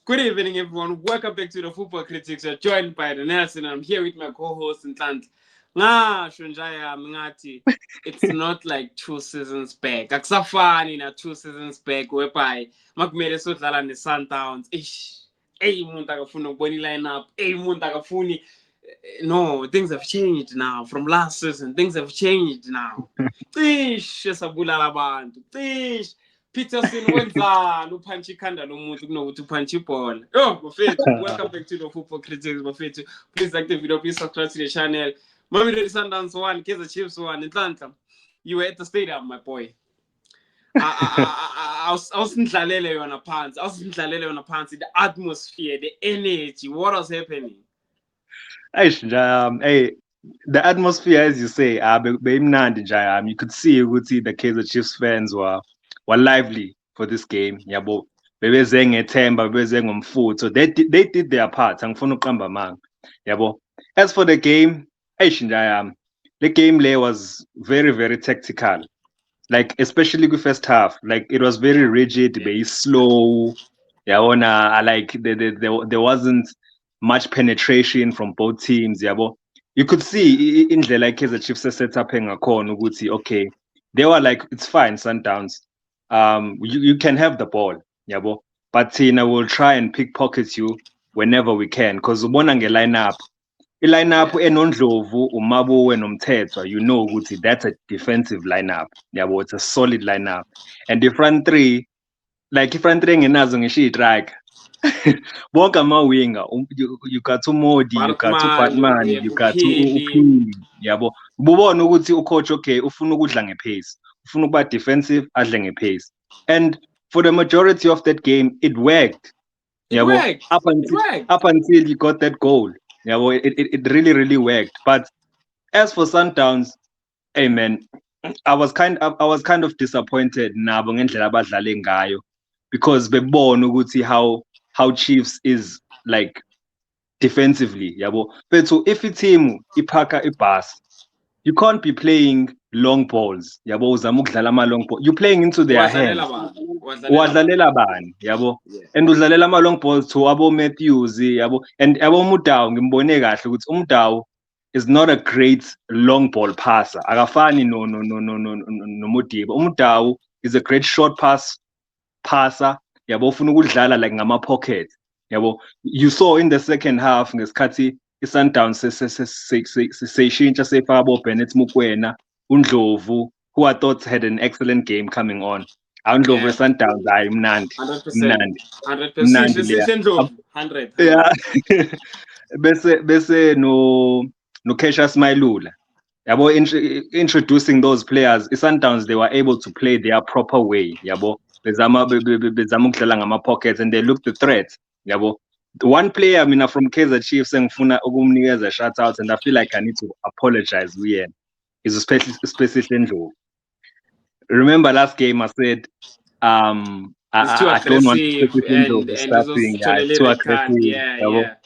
Good evening, everyone. Welcome back to the Football Critics. You're joined by the Nelson. I'm here with my co-host Nhlanhla. Shunjaya Mngati. It's not like 2 seasons back. Akusafani na 2 seasons back whereby makumele sodlala ne-Sundowns. Hey, umuntu akafuni ukubona i-lineup. Hey, umuntu akafuni. No, things have changed now. From last season, things have changed now. Cishe sabulala abantu. Cishe. Peterson wenzani uphantshi ikhanda lomuntu kunokuthi uphantshi ibhola. Bafethu, welcome back to the Football Critics, bafethu. Please like the video, please subscribe to the channel. Mamelodi Sundowns 1, Kaizer Chiefs 1. Nhlanhla, you were at the stadium, my boy. Awusindlalele yona phansi. The atmosphere, the energy, what was happening? Hey, the atmosphere, as you say, you could see the Kaizer Chiefs fans were lively for this game. So they did their part. As for the game, the game was very, very tactical. Like especially the first half, like it was very rigid, very slow. There wasn't much penetration from both teams. You could see in the like the Chiefs set up okay, they were like, it's fine, Sundowns. You can have the ball, but we'll try and pickpocket you whenever we can, because lineup enondlovu uMabuwe noMthethwa, that's a defensive lineup. It's a solid lineup. And the front three ngenazo ngisho i-strike. Bonke ama-winger, you got uModi, you got uBatman, you got uPhili, ubona ukuthi ucoach okay ufuna ukudla ngepace, ufuna ukuba defensive, adle ngepace. And for the majority of that game it worked. Up until you got that goal. It really, really worked. But as for Sundowns, hey man, I was kind of disappointed nabo ngendlela abadlale ngayo, because bebona ukuthi how Chiefs is like defensively, But so if a team ipaka ibus, you can't be playing long balls, uzama ukudlala ama-long ball. You're playing into their hands. Wadlalela bani, and udlalela ama-long balls to abo Matthews, and abo Mudau ngimbone kahle ukuthi uMudau is not a great long ball passer. Akafani no Modiba. Umudau is a great short passer. Ufuna ukudlala like ngama pocket. You saw in the second half ngesikhathi iSundowns seshintsha sefaka abo Bennett Mokoena, uNdlovu, who I thought had an excellent game coming on. uNdlovu eSundowns hayi mnandi. 100%. Yeah. bese no Cassius Mailula. Introducing those players, iSundowns, they were able to play their proper way. Bezama ukudlala ngama pockets, and they looked the threat. One player from Kaizer Chiefs engifuna ukumnikeza a shout out, and I feel like I need to apologize with is especially Ndlovu. Remember last game I said I don't want to start being too aggressive.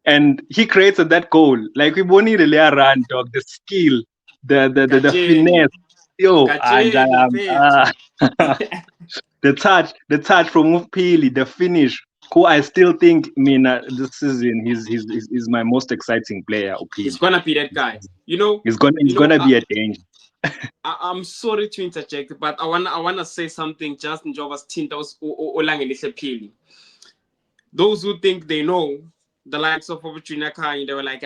And he created that goal. Like we won't really run, dog. The skill, the finesse. The touch from Uphili, the finish. Who I still think, this season he's my most exciting player. Uphili. He's gonna be that guy. He's gonna be a danger. I'm sorry to interject, but I wanna say something. Just in Jova's team, that was Olangelihle Phili. Those who think they know the likes of Fortuna Kanye, they were like,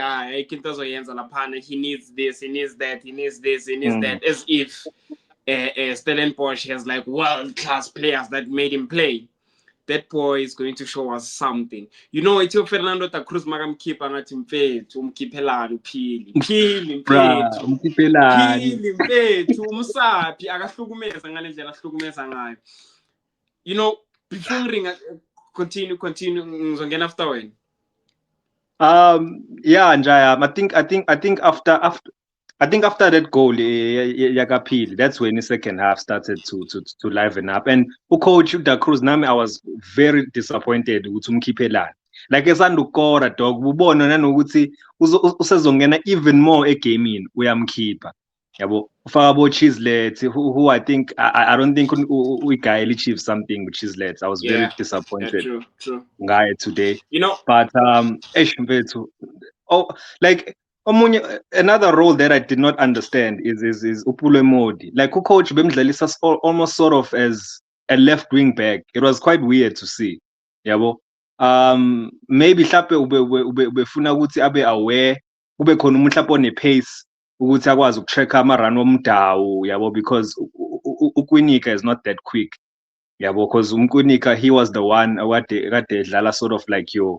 he needs this, he needs that, he needs this, he needs that, as if Stellenbosch has like world-class players that made him play. That boy is going to show us something. It's your Fernando da Cruz makamkhipha ngathi mfethu umkhiphelani uphili mfethu umsaphi akahlukumeza ngale ndlela ahlukumeza ngayo. Before ring continue ngizongena after when. Yeah, Njaya. I think after that goal, Yakapili, that's when the second half started to liven up. And coach Da Cruz, I was very disappointed with Umkipelani. Like esandukora dog, ubona nanokuthi usezongena even more egaming uyamkhipha. Fabo Chislets, who I think I don't think we guy achieved something with Chislets. I was very Yeah, disappointed true. guy today. You know, But oh, like another role that I did not understand is Upule Modi. Like who coach Bemdlalisa almost sort of as a left wing back. It was quite weird to see. Yabo. Maybe mhlawumbe ubefuna ukuthi abe aware kube khona umuntu mhlawumbe one-pace ukuthi akwazi ukutrack ama-run womdawu yabo because uKwinika is not that quick yabo because uMkwinika he was the one kade edlala sort of like your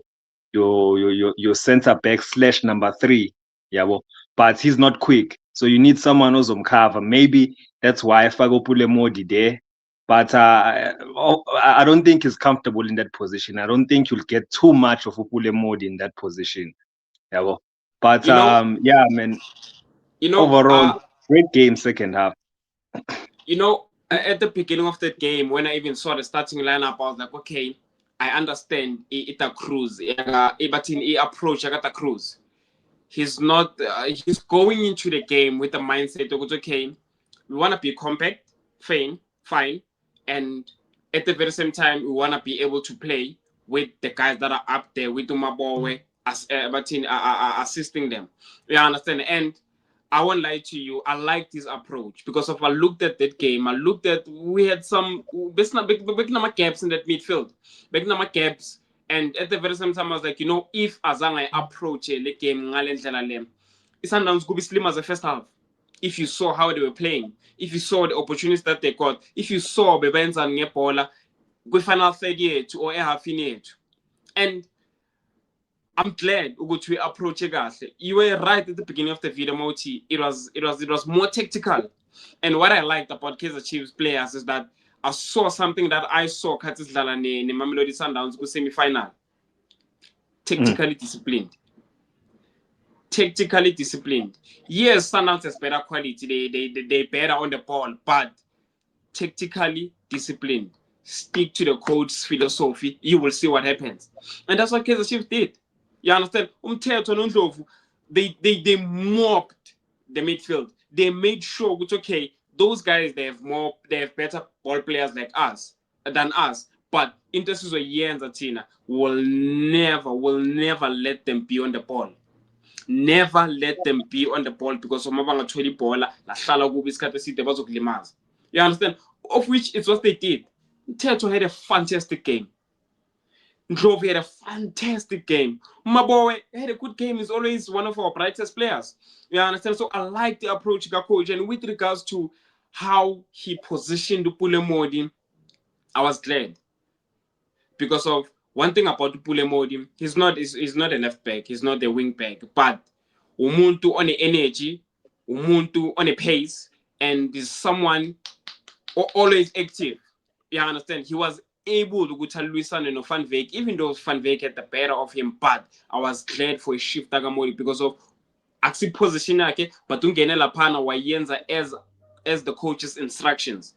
center back / number 3 yabo but he's not quick so you need someone ozomcover maybe that's why afake uPule Modi there but I don't think he's comfortable in that position. I don't think you'll get too much of Upule Modi in that position. Yeah, but yeah, man. Overall, great game second half. At the beginning of the game, when I even saw the starting lineup, I was like, okay, I understand Ita Cruz, but in approach, Agatha Cruz. He's not. He's going into the game with the mindset of okay, we want to be compact, fine, and at the very same time, we want to be able to play with the guys that are up there with Umabowe assisting them. You understand? And I won't lie to you, I like this approach because if I looked at that game, we had some big number gaps in that midfield, big number gaps. And at the very same time, I was like, if Azanga approach the game, it's Sundowns could be slim as the first half. If you saw how they were playing, if you saw the opportunities that they got, if you saw Bebenza and Ngepola, go final third year to or half in year. And I'm glad we approach it. You were right at the beginning of the video, Moti. It was more tactical. And what I liked about Kaizer Chiefs players is that I saw something that I saw Katis Lalane in Mamelodi Sundowns go semi-final. Tactically disciplined. Tactically disciplined. Yes, Sundowns has better quality. They better on the ball, but tactically disciplined. Stick to the coach's philosophy. You will see what happens. And that's what Kaizer Chiefs did. You understand? They mopped the midfield. They made sure it's okay. Those guys they have better ball players like us than us. But Intersus and Zatina will never let them be on the ball. Never let them be on the ball because of Mabanga 20 ball, la shala gubiskate si de bazokulimaza. You understand? Of which it's what they did. Teto had a fantastic game. Ndlovu had a fantastic game. Mabowe had a good game. He's always one of our brightest players. You understand? So I like the approach of coach. And with regards to how he positioned Upule Modi, I was glad. Because of one thing about Upule Modi, he's not a left back. He's not a wing back. But umuntu on the energy, umuntu on a pace, and is someone always active. You understand? He was able to go to Luisan and Van Veek, even though Van Veek had the better of him, but I was glad for a shift Tagamori because of actually position but ungenela pana wayenza as the coach's instructions.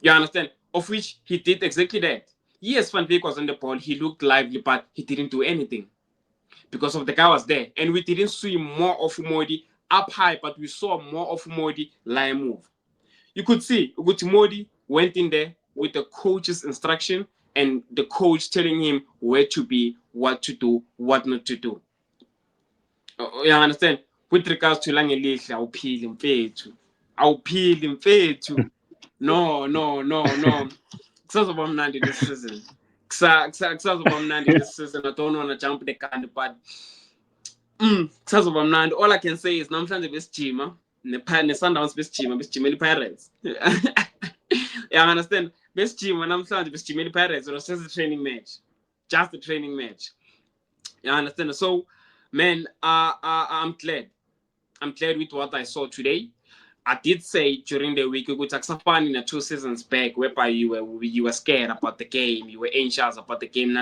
You understand? Of which he did exactly that. Yes, Van Veek was on the ball, he looked lively, but he didn't do anything. Because of the guy was there. And we didn't see more of Modi up high, but we saw more of Modi line move. You could see Modi went in there with the coach's instruction and the coach telling him where to be, what to do, what not to do. You understand? With regards to Langelihle, I'll peel him fethu. No. Kusazobamnandi this season. Kusazobamnandi this season. I don't want to jump the gun, but kusazobamnandi. All I can say is namhlanje besijima. Ne-Sundowns besijima Pirates. Yeah, I understand. Besijima Pirates. It was just a training match. Just a training match. Yeah, I understand. So, man, I'm glad. I'm glad with what I saw today. I did say during the week, we took some fun in 2 seasons back, whereby you were scared about the game, you were anxious about the game.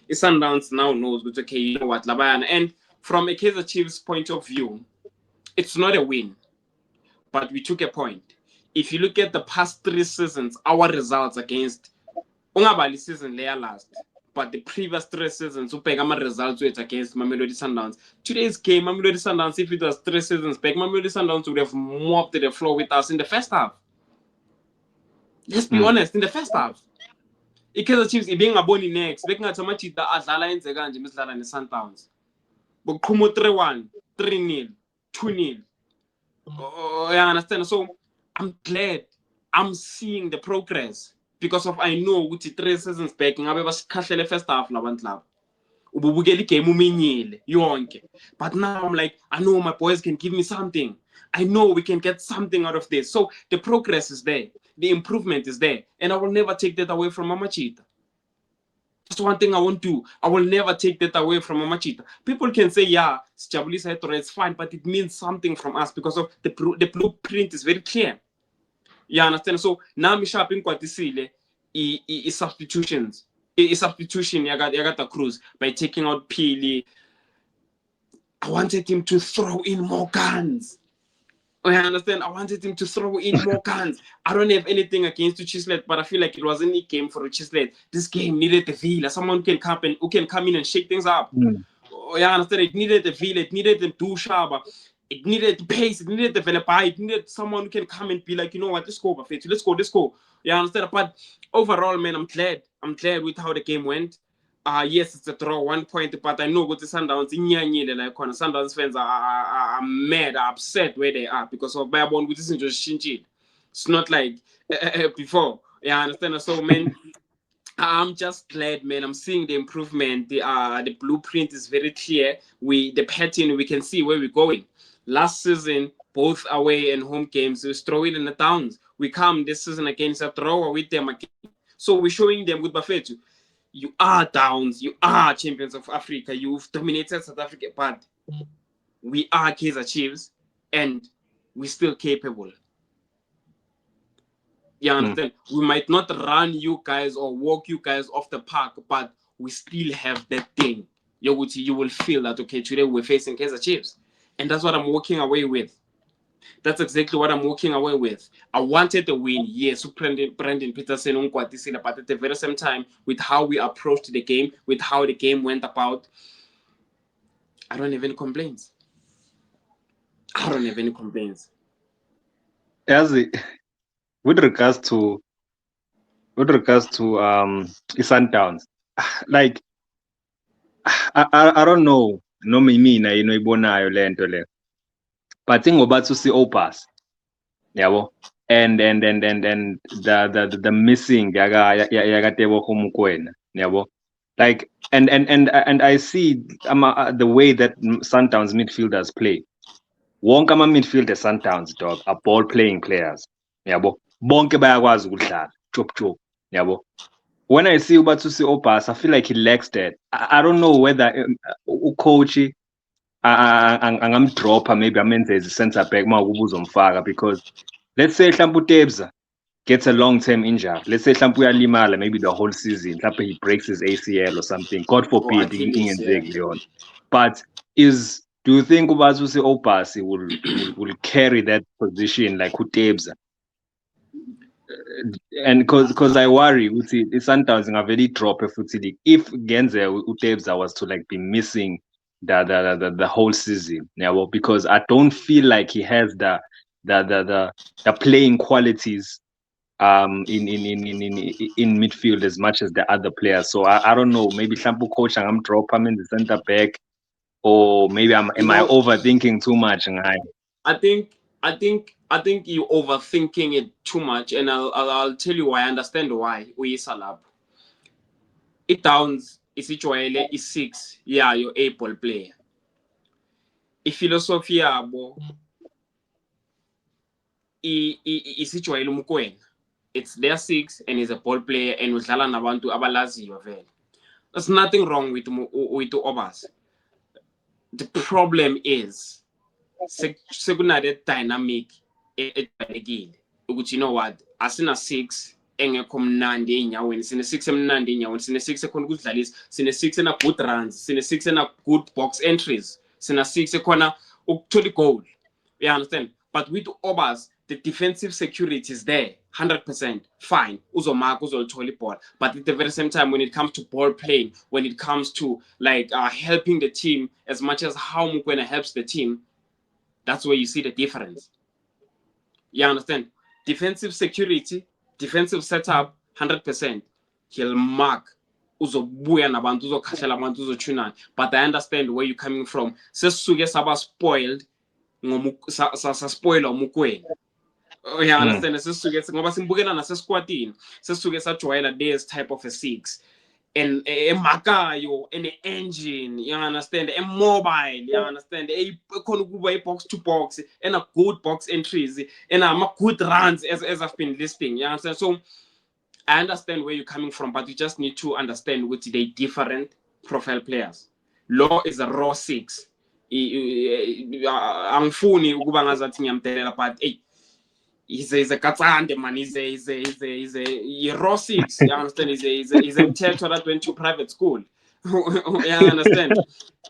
It's Sundowns now knows, but okay, you know what, Labayana. And from a Kaizer Chiefs point of view, it's not a win, but we took a point. If you look at the past 3 seasons, our results against Ungabali season layer last, but the previous 3 seasons, my results against Mamelodi Sundowns. Today's game, Mamelodi Sundowns, if it was 3 seasons back, Mamelodi Sundowns would have mopped the floor with us in the first half. Let's be honest, in the first half. I-Kaizer Chiefs being a boni next, bekungathi amachita adlala enze kanje misidlala ne-Sundowns. Bokuqhuma 3-1, 3-0, 2-0. You understand? So I'm glad I'm seeing the progress because of I know ukuthi 3 seasons back ngabe basikhahlele first half labantu laba. Ububukela igame uminyile yonke. But now I'm like, I know my boys can give me something. I know we can get something out of this. So the progress is there. The improvement is there. And I will never take that away from Mamachita. That's one thing I won't do. I will never take that away from Mamachita. People can say, yeah, Sijabulisa Eto'o, it's fine, but it means something from us because of the blueprint is very clear. You understand? So now I'm sharping Kwatisile is substitutions. Is substitution Yagata Cruz by taking out Pili. I wanted him to throw in more guns. I understand. I wanted him to throw in more guns. I don't have anything against Chislet, but I feel like it wasn't a game for Chislet. This game needed the feel. Someone who can come in and shake things up. I understand. It needed the feel. It needed the do sharp. It needed the pace. It needed the developer. It needed someone who can come and be like, you know what, let's go, Buffett. Let's go. You understand? But overall, man, I'm glad. I'm glad with how the game went. Yes, it's a draw, 1 point, but I know what the Sundowns like Sundowns fans are mad, are upset where they are because of Bayabon, which isn't just Shinji. It's not like before. Yeah, I understand. So, man, I'm just glad, man. I'm seeing the improvement. The blueprint is very clear. The pattern, we can see where we're going. Last season, both away and home games, we throw it in the towns. We come this season against a throw with them again. So we're showing them with Buffett. You are Downs, you are champions of Africa, you've dominated South Africa, but we are Kaizer Chiefs and we're still capable. You understand? We might not run you guys or walk you guys off the park, but we still have that thing. You will feel that, okay, today we're facing Kaizer Chiefs. And that's what I'm walking away with. That's exactly what I'm walking away with. I wanted a win, yes, Brendan Peterson, but at the very same time, with how we approached the game, with how the game went about, I don't have any complaints. As with regards to Sundowns, like I don't know, no me na ibonayo lento le. But think about to see Opas, yabo, and the missing yagatebo humukwena, yabo, like and I see the way that Sundowns midfielders play. Wonke ama midfielders Sundowns dog are ball playing players, yabo. Bonke bayakwazi ukudlala, chop, yabo. When I see Ubatusi Opas, I feel like he lacks that. I don't know whether coach. I'm dropper, maybe I'm in the center back because let's say Hlampu Tebza gets a long-term injury. Let's say Hlampu Limala, maybe the whole season. Hlampu he breaks his ACL or something. God forbid. But do you think Ubatusi Opas will carry that position like Tebza? And because I worry, it's sometimes a very drop if Genze Utebza was to like be missing the whole season, because I don't feel like he has the playing qualities in midfield as much as the other players. So I don't know, maybe Hlampu coach I'm drop him in the center back, or maybe am I overthinking too much? I think you're overthinking it too much, and I'll tell you why. I understand why we salab. It Downs isijwayele i6 yayo a-ball player. Ifilosofi yabo isijwayele umkwena. It's their 6 and he's a ball player and udlala nabantu abalaziyo vele. There's nothing wrong with Obas. The problem is sekunale dynamic ejwayelekile ukuthi you know what, asina 6 engekho mnandi enyaweni, sine 6 emnandi enyaweni, sine 6 ekhona ukudlalisa, sine 6 ena good runs, sine 6 ena good box entries, sine 6 ekhona ukuthola goal. You understand? But with Obas, the defensive security is there 100%, fine, uzomark, uzolithola ball, but at the very same time, when it comes to ball playing, when it comes to like helping the team as much as how Mokoena helps the team, that's where you see the difference. You understand? Defensive security, defensive setup 100%, he'll mark, uzobuya nabantu, uzokhahlela abantu, uzothunana, but I understand where you're coming from. Sesisuke saba spoiled, saspoilwa uMokoena. Yeah, understand. Sesisuke ngoba simbukela nasesquadini, sesisuke sajwayela this type of a six, and emakayo, and engine, you understand, and mobile, you understand, khona ukuba box to box, and a good box entries, and a good runs as I've been listing, you understand. So I understand where you're coming from, but you just need to understand which they different profile players. Law is a raw six. Angifuni ukuba ngazathi ngiyamdelela, but hey, he's a katsande man, he's a raw six, you understand, he's a mthetho that went to private school. You understand?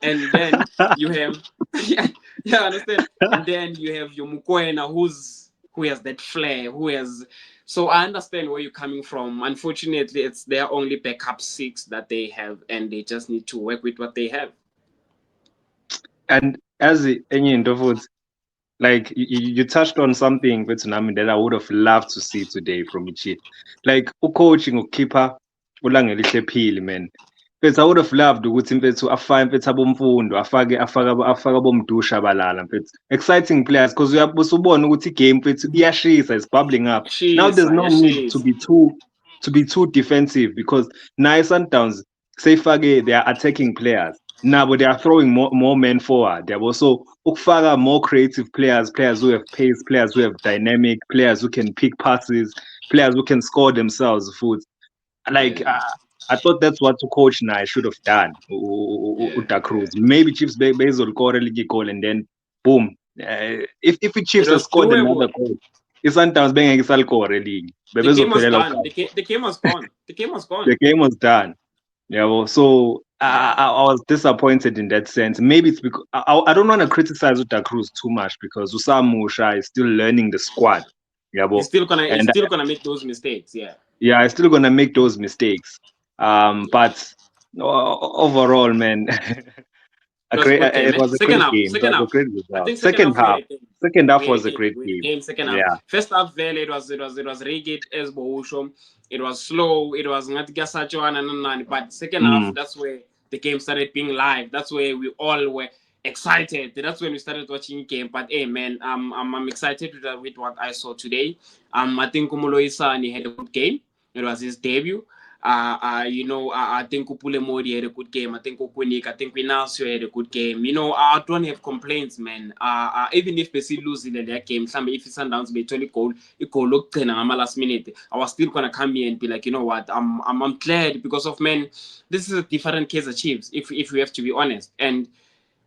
And then you have yeah, understand, and then you have your Mokoena who has that flair, who has. So I understand where you're coming from. Unfortunately, it's their only backup six that they have, and they just need to work with what they have. And as any individuals, like you touched on something with Tsunami that I would have loved to see today from Ichi. Like coaching or keeper ulangelihle phili, man. But I would have loved ukuthi mfethu afake mfethu abomfundo afaka bomdusha balala mfethu. Exciting players because usubona ukuthi game mfethu iyashisa, is bubbling up. Now there's no need to be too defensive because now Sundowns say fage they are attacking players. Now, but they are throwing more men forward. They have also ukfaka more creative players who have pace, players who have dynamic, players who can pick passes, players who can score themselves food. Like I thought that's what the coach now should have done. Uta Cruz. Maybe Chiefs Basil score a league goal and then boom. If the Chiefs have scored another goal, it's sometimes being a score league. The game was done. The game was gone. The game was gone. The game was done. Yeah, well, so I was disappointed in that sense. Maybe it's because I don't want to criticize Uta Cruz too much because Usam Musha is still learning the squad. Yeah, he's still gonna make those mistakes. Yeah, he's still gonna make those mistakes. But overall, man, it was a great game. Second half was a great game. Second half. First half, it was rigid as Bohusho. It was slow. It was not Gasacho, but second half, that's where the game started being live. That's where we all were excited. That's when we started watching the game. But hey, man, I'm excited with what I saw today. I think Kumuloisani had a good game. It was his debut. I think Upule Modi had a good game. I think Okunik, I think Winasio had a good game. I don't have complaints, man. Even if Pessi lose in their game, if it's Sundowns be 20 goal, it could look 10 last minute. I was still gonna come here and be like, you know what? I'm glad because of, man, this is a different case of Chiefs, if we have to be honest. And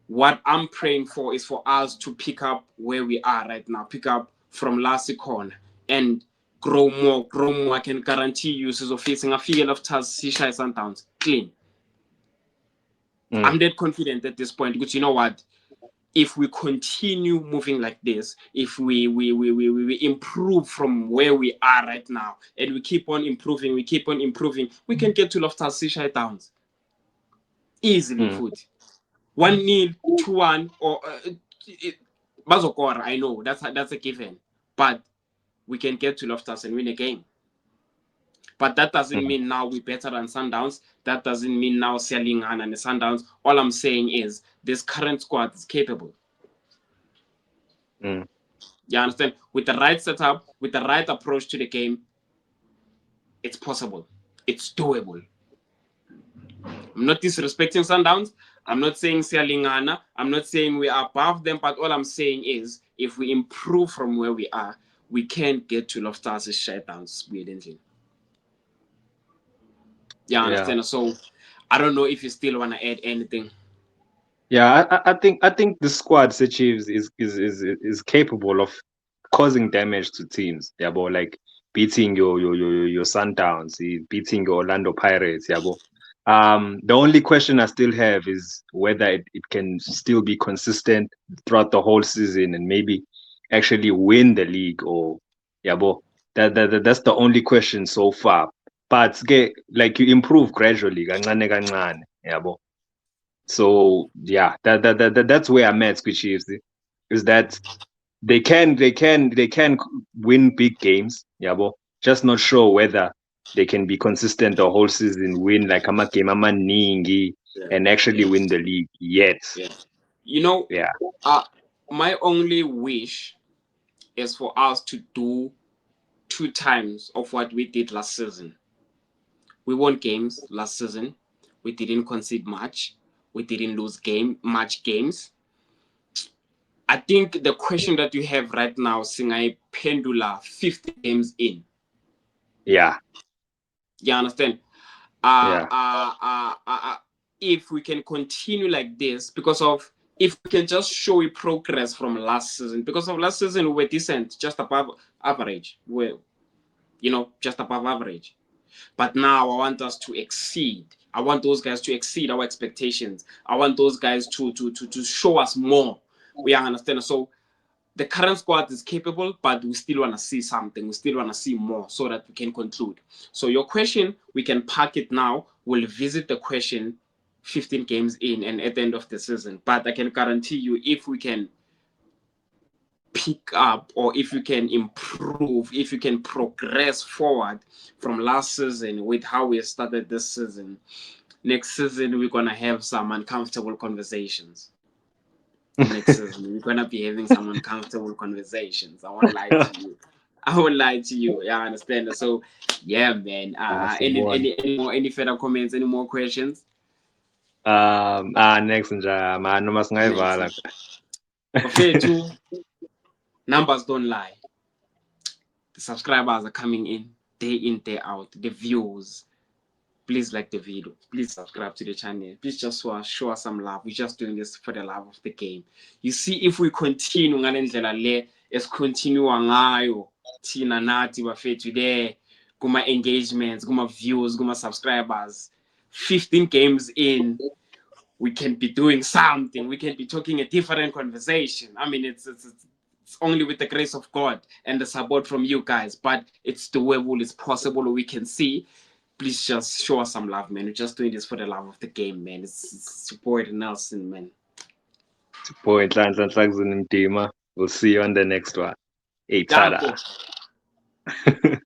what I'm praying for is for us to pick up where we are right now, pick up from last corner and grow more. I can guarantee you, so facing a field of tasks, Sisha Sundowns clean. I'm that confident at this point because you know what? If we continue moving like this, if we improve from where we are right now, and we keep on improving, we can get to Loftus Sisha Downs easily. Food 1-0, 2-1, or Bazokora. I know that's a given, but we can get to Loftus and win a game. But that doesn't mean now we're better than Sundowns. That doesn't mean now Sialingana and the Sundowns. All I'm saying is this current squad is capable. You understand? With the right setup, with the right approach to the game, it's possible. It's doable. I'm not disrespecting Sundowns. I'm not saying Sialingana. I'm not saying we are above them. But all I'm saying is if we improve from where we are, we can get to Loftus' shutdowns. Yeah, understand. So I don't know if you still want to add anything. Yeah, I think the squad Chiefs is capable of causing damage to teams. Yeah, but like beating your Sundowns, beating your Orlando Pirates. Yeah, but the only question I still have is whether it can still be consistent throughout the whole season and maybe actually win the league or yabo. That's the only question so far. But like you improve gradually, kancane kancane, yabo. So yeah, that's where I'm at, Squid Chiefs, is that they can win big games, yabo. Just not sure whether they can be consistent the whole season, win like game amaningi, Yeah. and actually Yeah. win the league yet. Yeah. You know, Yeah. my only wish is for us to do 2 times of what we did last season. We won games last season. We didn't concede much. We didn't lose much games. I think the question that you have right now, Singai Pendula, 50 games in. Yeah. You understand? Yeah. If we can continue like this, because of if we can just show a progress from last season, because of last season we were decent, just above average. Just above average. But now I want us to exceed. I want those guys to exceed our expectations. I want those guys to show us more. We understand. So the current squad is capable, but we still want to see something. We still want to see more so that we can conclude. So your question, we can park it now. We'll visit the question 15 games in and at the end of the season. But I can guarantee you, if we can pick up or if you can improve, if you can progress forward from last season with how we started this season, next season we're gonna have some uncomfortable conversations. Next season we're gonna be having some uncomfortable conversations. I won't lie to you. I won't lie to you. Yeah, I understand. So yeah, man. Any further comments? Any more questions? Next nje noma Next. singayivala. Okay, two numbers don't lie. The subscribers are coming in, day out. The views. Please like the video. Please subscribe to the channel. Please just show us some love. We're just doing this for the love of the game. You see, if we continue ngale ndlela le esicontinue ngayo thina nathi bafethu there kuma engagements, kuma views, kuma subscribers, 15 games in, we can be doing something. We can be talking a different conversation. I mean, it's only with the grace of God and the support from you guys, but it's doable, it's possible, we can see. Please just show us some love, man. We're just doing this for the love of the game, man. It's your boy Nelson, man. Boy, Nhlanhla Mdima. We'll see you on the next one. Hey, tada. Danko.